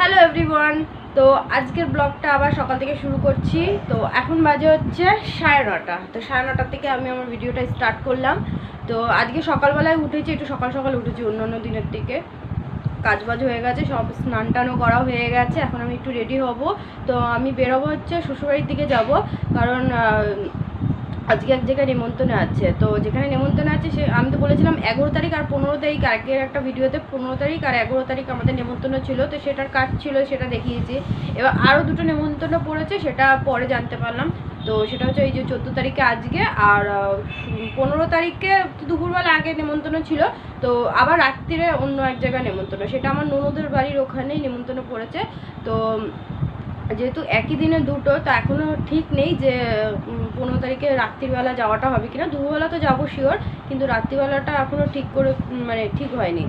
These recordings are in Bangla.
Hello everyone. তো আজকের ব্লগটা আবার সকাল থেকে শুরু করছি। তো এখন বাজে হচ্ছে 9:30। তো 9:30 থেকে আমি আমার ভিডিওটা স্টার্ট করলাম। তো আজকে সকালবেলায় উঠেছি, একটু সকাল সকাল উঠেছি অন্যান্য দিনের থেকে। কাজবাজ হয়ে গেছে, সব স্নান টানও করা হয়ে গেছে। এখন আমি একটু রেডি হব। তো আমি বেরোবো হচ্ছে শ্বশুরবাড়ির দিকে যাব, কারণ আজকে এক জায়গায় নেমন্তন্ন আছে। তো যেখানে নেমন্তন্ন আছে সে আমি তো বলেছিলাম 11 তারিখ আর 15 তারিখ, আগের একটা ভিডিওতে 15 তারিখ আর 11 তারিখ আমাদের নেমন্তন্ন ছিল। তো সেটার কাজ ছিল, সেটা দেখিয়েছি। এবার আরও দুটো নেমন্তন্ন পড়েছে, সেটা পরে জানতে পারলাম। তো সেটা হচ্ছে এই যে 14 তারিখে আজকে, আর 15 তারিখে দুপুরবেলা আগে নেমন্তন্ন ছিল। তো আবার রাত্রিরে অন্য এক জায়গায় নেমন্তন্ন, সেটা আমার ননদের বাড়ির ওখানেই নেমন্তন্ন পড়েছে। তো যেহেতু একই দিনে দুটো, তো এখনও ঠিক নেই যে 15 তারিখে রাত্রিবেলা যাওয়াটা হবে কিনা। দুপুরবেলা তো যাবো শিওর, কিন্তু রাত্রিবেলাটা এখনও ঠিক করে ঠিক হয়নি।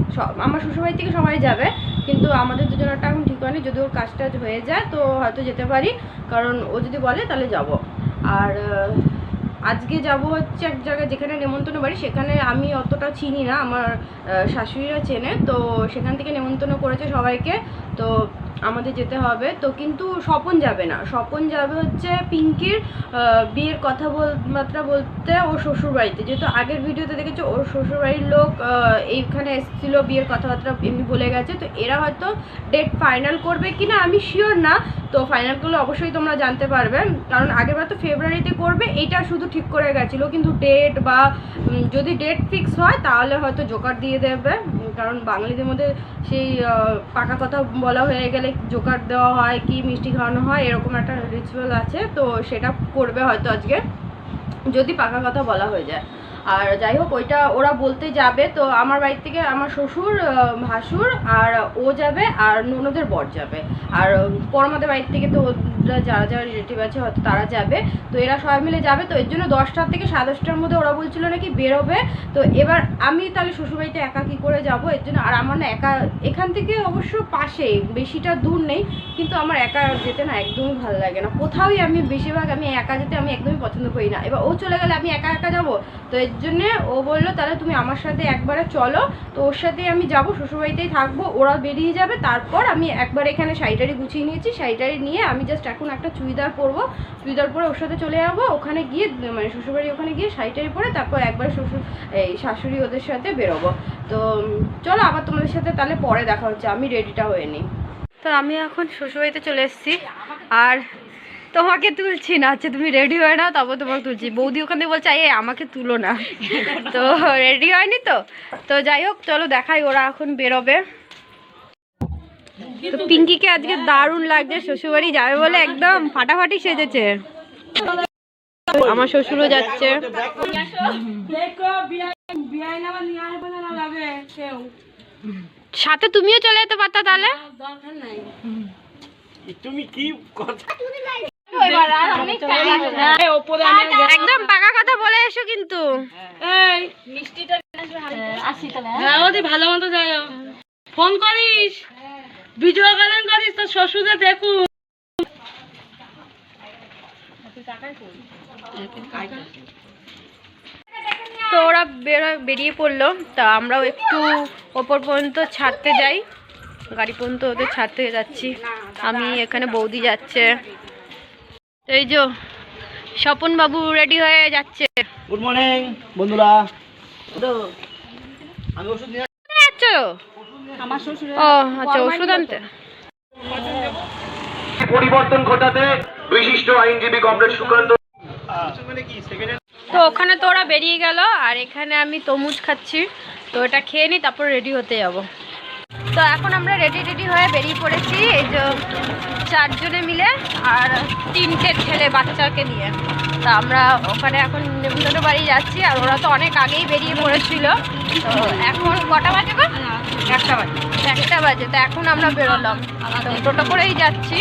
আমার শ্বশুরবাড়ি থেকে সবাই যাবে, কিন্তু আমাদের দুজনেরটা এখন ঠিক হয়নি। যদি ওর কাজ টাজ হয়ে যায় তো হয়তো যেতে পারি, কারণ ও যদি বলে তাহলে যাব। আর আজকে যাব হচ্ছে এক জায়গায় যেখানে নেমন্তন্ন বাড়ি, সেখানে আমি অতটা চিনি না, আমার শাশুড়িরা চেনে। তো সেখান থেকে নেমন্তন্ন করেছে সবাইকে, তো আমাদের যেতে হবে। তো কিন্তু স্বপন যাবে না, স্বপন যাবে হচ্ছে পিঙ্কির বিয়ের কথাবার্তা বলতে ওর শ্বশুরবাড়িতে। যেহেতু আগের ভিডিওতে দেখেছো ওর শ্বশুরবাড়ির লোক এইখানে এসেছিলো, বিয়ের কথাবার্তা এমনি বলে গেছে। তো এরা হয়তো ডেট ফাইনাল করবে কিনা আমি শিওর না। তো ফাইনাল করলে অবশ্যই তোমরা জানতে পারবে, কারণ আগেরবার তো ফেব্রুয়ারিতে করবে, এইটা শুধু ঠিক করে গেছিলো। কিন্তু ডেট বা যদি ডেট ফিক্স হয় তাহলে হয়তো জোকার দিয়ে দেবে, কারণ বাঙালিদের মধ্যে সেই পাকা কথা বলা হয়ে গেলে জোকার দেওয়া হয় কি মিষ্টি খাওয়ানো হয়, এরকম একটা রিচুয়াল আছে। তো সেটা করবে হয়তো আজকে, যদি পাকা কথা বলা হয়ে যায়। আর যাই হোক, ওইটা ওরা বলতে যাবে। তো আমার বাড়ি থেকে আমার শ্বশুর, ভাসুর আর ও যাবে, আর ননদের বর যাবে। আর পরমাদের বাড়ির থেকে তো যারা যারা রিলেটিভ আছে হয়তো তারা যাবে। তো এরা সবাই মিলে যাবে। তো এর জন্য 10টা থেকে 10:30টার মধ্যে ওরা বলছিল নাকি বেরোবে। তো এবার আমি তাহলে শ্বশুরবাড়িতে একা কী করে যাব, এর জন্য। আর আমার না একা, এখান থেকে অবশ্য পাশেই, বেশিটা দূর নেই, কিন্তু আমার একা যেতে না একদমই ভালো লাগে না। কোথাওই আমি বেশিরভাগ আমি একা যেতে আমি একদমই পছন্দ করি না। এবার ও চলে গেলে আমি একা একা যাবো। তো এর জন্যে ও বললো তাহলে তুমি আমার সাথে একবারে চলো। তো ওর সাথেই আমি যাবো, শ্বশুরবাড়িতেই থাকবো, ওরা বেরিয়ে যাবে। তারপর আমি একবার এখানে শাড়িটারি গুছিয়ে নিয়েছি, শাড়িটারি নিয়ে আমি জাস্ট এখন একটা চুড়িদার পরবো, চুড়িদার পরে ওর সাথে চলে যাবো। ওখানে গিয়ে মানে শ্বশুরবাড়ি ওখানে গিয়ে শাড়িটারি পরে তারপর একবার শাশুড়ি ওদের সাথে বেরোবো। তো চলো আবার তোমাদের সাথে তাহলে পরে দেখা হচ্ছে, আমি রেডিটা হয়ে নিই। তো আমি এখন শ্বশুরবাড়িতে চলে এসেছি, আর তোমাকে তুলছি না, হচ্ছে তুমি রেডি হয়ে নাও তারপর তোমাকে তুলছি। বৌদি ওখান থেকে বলছে এই আমাকে তুলো না, তো রেডি হয়নি। তো যাই হোক, চলো দেখাই, ওরা এখন বেরোবে। তো পিঙ্কিকে আজকে দারুণ লাগছে, শ্বশুরবাড়ি যাবে বলে একদম ফাটাফাটি সেজেছে। আমার শ্বশুরও যাচ্ছে। সাথে তুমিও চলে যেতে পারতা তাহলে। তুমি কি কথা একদম পাকা কথা বলে এসো কিন্তু। ভালো মতো যাই, ফোন করিস, ভিডিও কলিং করিস তোর শ্বশুরে দেখুন। তো ওরা বেরিয়ে পড়লো। তা আমরাও একটু ওপর পর্যন্ত ছাড়তে যাই, গাড়ি পর্যন্ত ওদের ছাড়তে যাচ্ছি। আমি এখানে, বৌদি যাচ্ছে। এই যে স্বপন বাবু রেডি হয়ে যাচ্ছে। গুড মর্নিং বন্ধুরা। আমি ওষুধ নিয়ে যাচ্ছ? আমার শ্বশুর ও আচ্ছা, ওষুধ আনতে। পরিবর্তন ঘটাতে বিশিষ্ট আইনজীবী কমরেড সুকান্ত। তো ওখানে তো ওরা বেরিয়ে গেল, আর এখানে আমি তরমুজ খাচ্ছি। তো এটা খেয়ে নিই, তারপর রেডি হতে যাব। তো এখন আমরা রেডি হয়ে বেরিয়ে পড়েছি, এই যে 4 জনে মিলে আর 3টে ছেলে বাচ্চাকে নিয়ে। তা আমরা ওখানে এখন নেমন্তন্ন বাড়ি যাচ্ছি, আর ওরা তো অনেক আগেই বেরিয়ে পড়েছিল। তো এখন কটা বাজে বা 1টা বাজে। তো এখন আমরা বেরোলাম, তো টোটো করেই যাচ্ছি।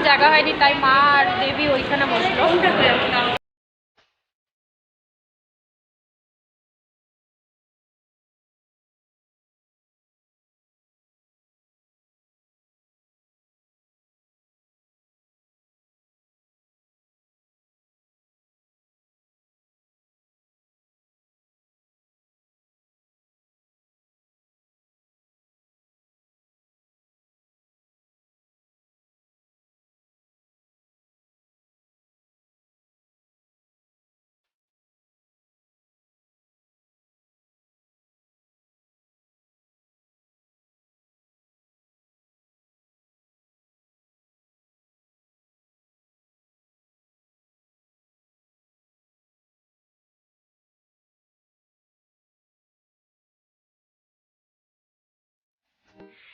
জায়গা হয়নি, তাই মা আর দেবী ওইখানে বসলো।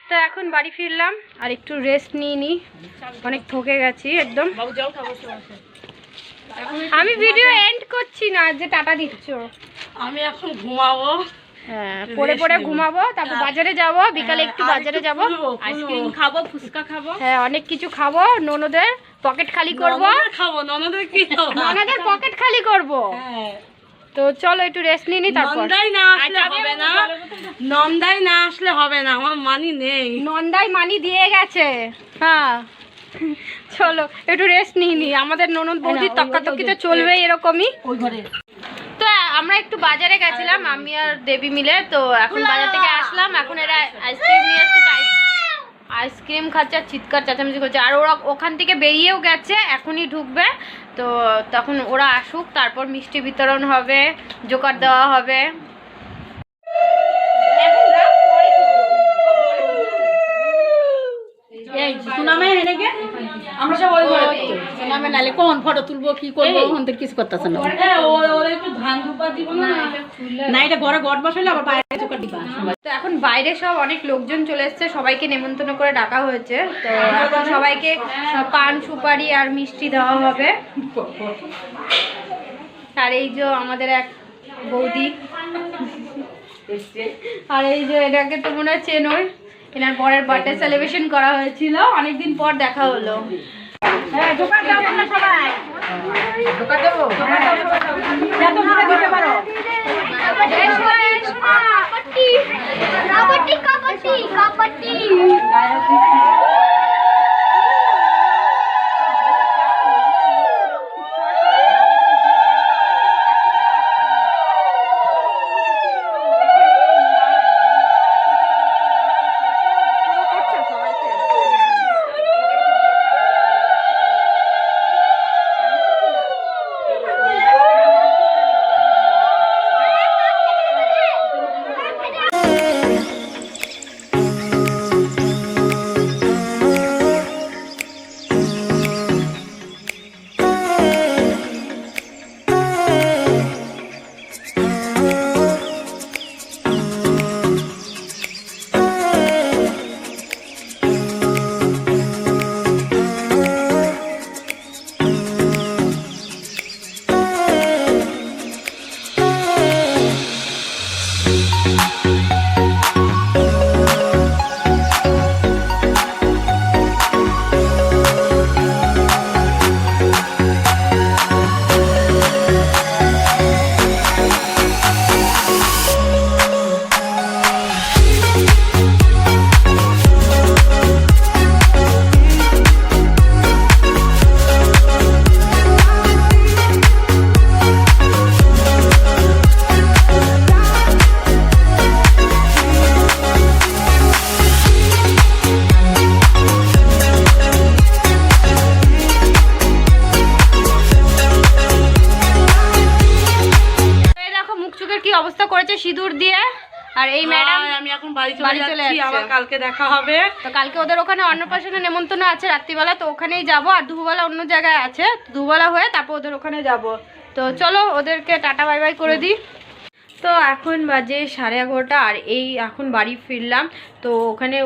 তো এখন বাড়ি ফিরলাম, আর একটু রেস্ট নিয়ে নিই, অনেক থকে গেছি একদম। আমি ভিডিও এন্ড করছি না, যে টাটা দিচ্ছ। আমি এখন ঘুমাবো, হ্যাঁ পরে পরে ঘুমাবো, তারপর বাজারে যাব, বিকালে একটু বাজারে যাব, আইসক্রিম খাবো, ফুচকা খাবো, হ্যাঁ অনেক কিছু খাবো, ননদের পকেট খালি করব, খাবো ননদের কি ননদের পকেট খালি করব। হ্যাঁ তো চলো একটু রেস্ট নিয়ে নি, তারপর নন্দাই না আসলে হবে না, নন্দাই না আসলে হবে না, আমার মানি নেই। নন্দাই মানি দিয়ে গেছে। হ্যাঁ চলো একটু রেস্ট নিয়ে নি, আমাদের ননদ বৌদির তক্কাতক্কিতে চলবে এরকমই। ওই ঘরে তো আমরা একটু বাজারে গেছিলাম, আমি আর দেবী মিলে। তো এখন বাজার থেকে আসলাম, এখন এরা আইসক্রিম নিয়ে এসছে, আইসক্রিম খাচ্ছে আর চিৎকার চেঁচামেচি করছে। আর ওরা ওখান থেকে বেরিয়েও গেছে, এখনই ঢুকবে। তো তখন ওরা আসুক, তারপর মিষ্টি বিতরণ হবে, জোকার দেওয়া হবে। আমরা সব ওই ঘরে নামে নালে কোন ফটো তুলবো, কি করবো, ওখান থেকে কিছু করতেছে না। একটু ধান ধুপা দিব না, এটা ঘরে গড় বসাইলে আবার বাইরে চোখা দিবা। তো এখন বাইরে সব অনেক লোকজন চলে এসছে, সবাইকে নেমন্তন্ন করে ডাকা হয়েছে। তো এখন সবাইকে পান সুপারি আর মিষ্টি দেওয়া হবে। আর এই যে আমাদের এক বৌদি, আর এই যে এটাকে তো মনে হয় চেনই, এনার পরের বার্থডে সেলিব্রেশন করা হয়েছিল, অনেকদিন পর দেখা হলো। হ্যাঁ দোকান দাও তোমরা সবাই, দোকান দেবো, এত দূরে দিতে পারো। কাবাডি কাবাডি কাবাডি অবস্থা করেছে সিঁদুর দিয়ে। আর এই ম্যাডাম আমি এখন বাড়ি চলে চলে যাচ্ছি, যাচ্ছি, আবার কালকে দেখা হবে। তো কালকে ওদের ওখানে অন্নপ্রাশনে নেমন্তন্ন আছে রাত্রিবেলা, তো ওখানেই যাব। আর দুপুরবেলা অন্য জায়গায় আছে, দুপুরবেলা হয়ে তারপর ওদের ওখানে যাব। তো চলো ওদেরকে টাটা বাই বাই করে দিই। তো এখন বাজে 11:30, আর এই এখন বাড়ি ফিরলাম। তো ওখানে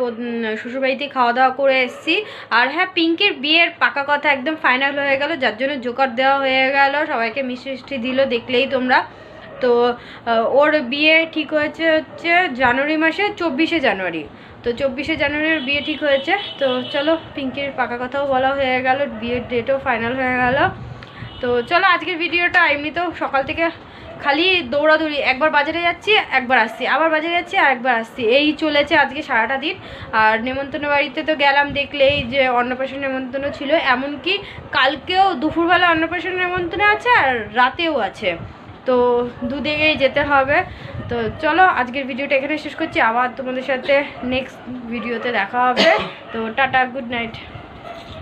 শ্বশুরবাড়িতে খাওয়া দাওয়া করে এসেছি। আর হ্যাঁ, পিঙ্কের বিয়ের পাকা কথা একদম ফাইনাল হয়ে গেল, যার জন্য জোকার দেওয়া হয়ে গেল, সবাইকে মিষ্টি দিল, দেখলেই তোমরা। তো ওর বিয়ে ঠিক হয়েছে হচ্ছে জানুয়ারি মাসে 24শে জানুয়ারি। তো তো 24শে জানুয়ারির বিয়ে ঠিক হয়েছে। তো চলো পিঙ্কির পাকা কথাও বলা হয়ে গেল, বিয়ের ডেটও ফাইনাল হয়ে গেল। তো চলো আজকের ভিডিওটা এমনিতেও সকাল থেকে খালি দৌড়াদৌড়ি, একবার বাজারে যাচ্ছি একবার আসছি, আবার বাজারে যাচ্ছি আর একবার আসছি, এই চলেছে আজকে সারাটা দিন। আর নেমন্তন্ন বাড়িতে তো গেলাম, দেখলেই যে অন্নপ্রাশন নেমন্তন্ন ছিল, এমনকি কালকেও দুপুরবেলা অন্নপ্রাশন নেমন্তন্ন আছে আর রাতেও আছে, তো দুদিকেই যেতে হবে। তো চলো আজকের ভিডিওটা এখানে শেষ করছি, আবার তোমাদের সাথে নেক্সট ভিডিওতে দেখা হবে। তো টাটা, গুড নাইট।